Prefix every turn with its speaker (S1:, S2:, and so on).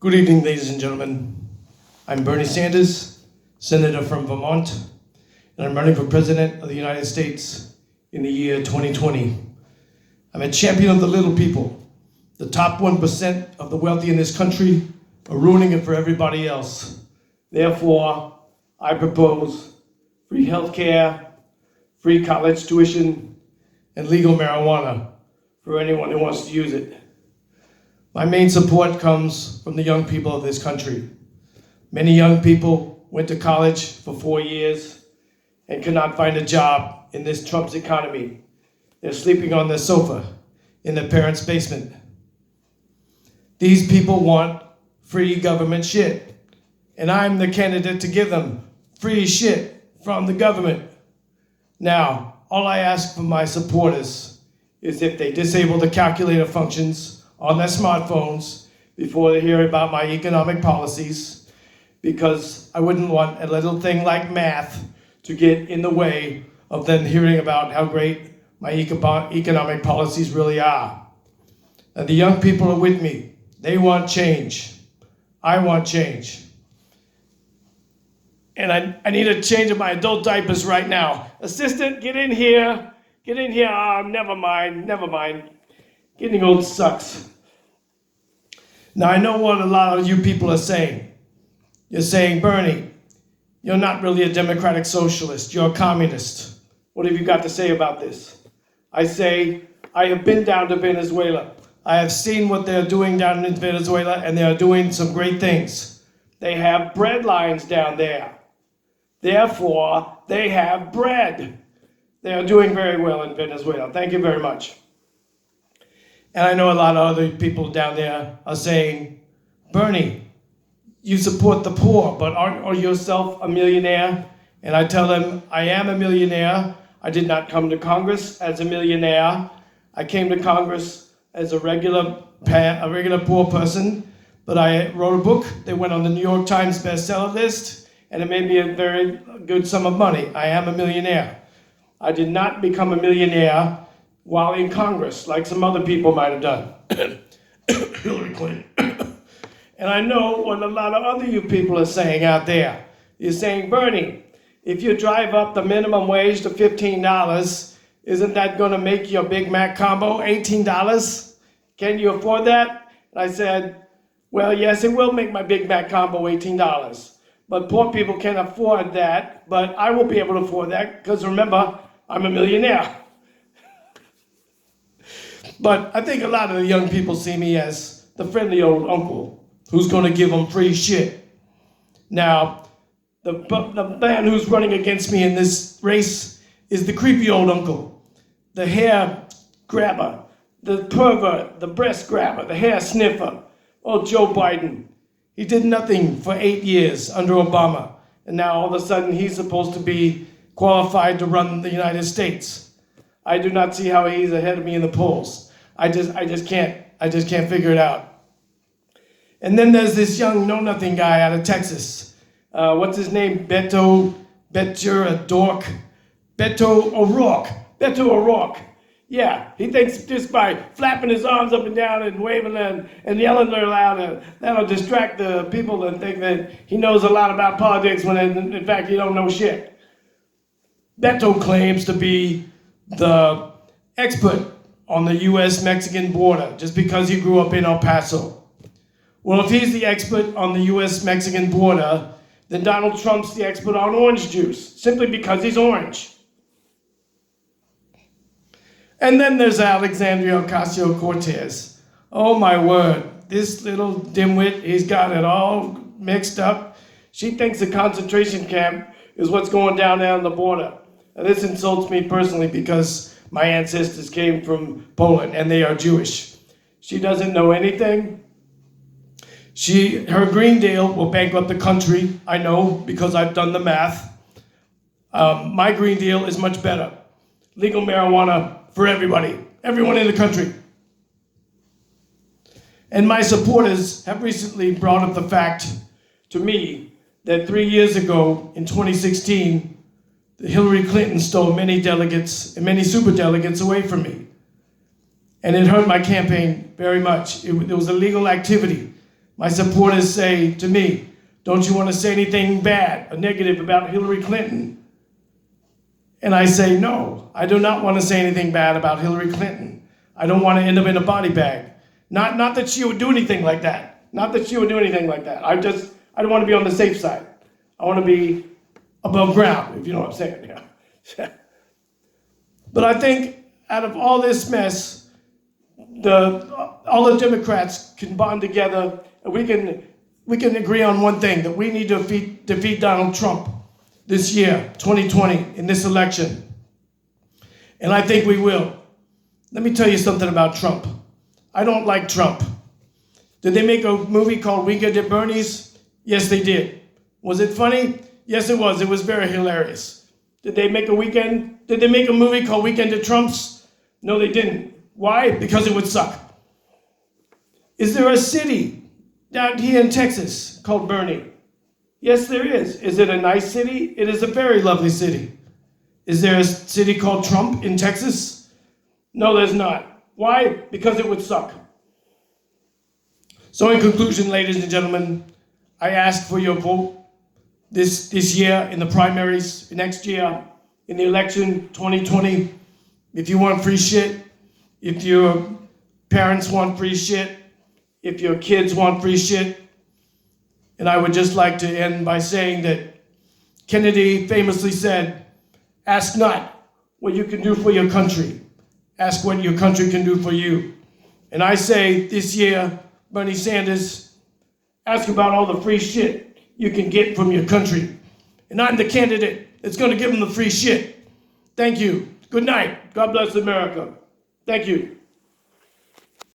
S1: Good evening, ladies and gentlemen. I'm Bernie Sanders, Senator from Vermont, and I'm running for President of the United States in the year 2020. I'm a champion of the little people. The top 1% of the wealthy in this country are ruining it for everybody else. Therefore, I propose free health care, free college tuition, and legal marijuana for anyone who wants to use it. My main support comes from the young people of this country. Many young people went to college for 4 years and could not find a job in this Trump's economy. They're sleeping on their sofa in their parents' basement. These people want free government shit, and I'm the candidate to give them free shit from the government. Now, all I ask from my supporters is if they disable the calculator functions on their smartphones before they hear about my economic policies, because I wouldn't want a little thing like math to get in the way of them hearing about how great my economic policies really are. And the young people are with me. They want change. I want change. And I need a change of my adult diapers right now. Assistant, get in here. Get in here. Never mind. Getting old sucks. Now, I know what a lot of you people are saying. You're saying, Bernie, you're not really a democratic socialist. You're a communist. What have you got to say about this? I say, I have been down to Venezuela. I have seen what they're doing down in Venezuela, and they are doing some great things. They have bread lines down there. Therefore, they have bread. They are doing very well in Venezuela. Thank you very much. And I know a lot of other people down there are saying, Bernie, you support the poor, but aren't you yourself a millionaire? And I tell them, I am a millionaire. I did not come to Congress as a millionaire. I came to Congress as a regular poor person, but I wrote a book that went on the New York Times bestseller list, and it made me a very good sum of money. I am a millionaire. I did not become a millionaire while in Congress, like some other people might have done. Hillary Clinton. And I know what a lot of other you people are saying out there. You're saying, Bernie, if you drive up the minimum wage to $15, isn't that going to make your Big Mac combo $18? Can you afford that? And I said, well, yes, it will make my Big Mac combo $18. But poor people can't afford that, but I will be able to afford that, because remember, I'm a millionaire. But I think a lot of the young people see me as the friendly old uncle who's going to give them free shit. Now, the man who's running against me in this race is the creepy old uncle, the hair grabber, the pervert, the breast grabber, the hair sniffer, old Joe Biden. He did nothing for 8 years under Obama, and now all of a sudden he's supposed to be qualified to run the United States. I do not see how he's ahead of me in the polls. I just can't figure it out. And then there's this young know-nothing guy out of Texas. What's his name? Beto O'Rourke. Yeah, he thinks just by flapping his arms up and down and waving and yelling real loud, that'll distract the people and think that he knows a lot about politics when in fact he don't know shit. Beto claims to be the expert on the US-Mexican border just because he grew up in El Paso. Well, if he's the expert on the US-Mexican border, then Donald Trump's the expert on orange juice, simply because he's orange. And then there's Alexandria Ocasio-Cortez. Oh my word, this little dimwit, he's got it all mixed up. She thinks a concentration camp is what's going down there on the border. And this insults me personally because my ancestors came from Poland and they are Jewish. She doesn't know anything. Her Green Deal will bankrupt the country. I know because I've done the math. My Green Deal is much better. Legal marijuana for everybody, everyone in the country. And my supporters have recently brought up the fact to me that 3 years ago in 2016, Hillary Clinton stole many delegates and many superdelegates away from me. And it hurt my campaign very much. It was illegal activity. My supporters say to me, don't you want to say anything bad or negative about Hillary Clinton? And I say, no, I do not want to say anything bad about Hillary Clinton. I don't want to end up in a body bag. Not that she would do anything like that. Not that she would do anything like that. I don't want to be on the safe side. I want to be above ground, if you know what I'm saying. Yeah. But I think out of all this mess, all the Democrats can bond together, and we can agree on one thing, that we need to defeat Donald Trump this year, 2020, in this election. And I think we will. Let me tell you something about Trump. I don't like Trump. Did they make a movie called Weekend at Bernie's? Yes, they did. Was it funny? Yes, it was. It was very hilarious. Did they make a movie called Weekend at Trump's? No, they didn't. Why? Because it would suck. Is there a city down here in Texas called Bernie? Yes, there is. Is it a nice city? It is a very lovely city. Is there a city called Trump in Texas? No, there's not. Why? Because it would suck. So in conclusion, ladies and gentlemen, I ask for your vote this year in the primaries, next year in the election 2020. If you want free shit, if your parents want free shit, if your kids want free shit. And I would just like to end by saying that Kennedy famously said, ask not what you can do for your country. Ask what your country can do for you. And I say this year, Bernie Sanders, ask about all the free shit you can get from your country. And I'm the candidate that's going to give them the free shit. Thank you. Good night. God bless America. Thank you.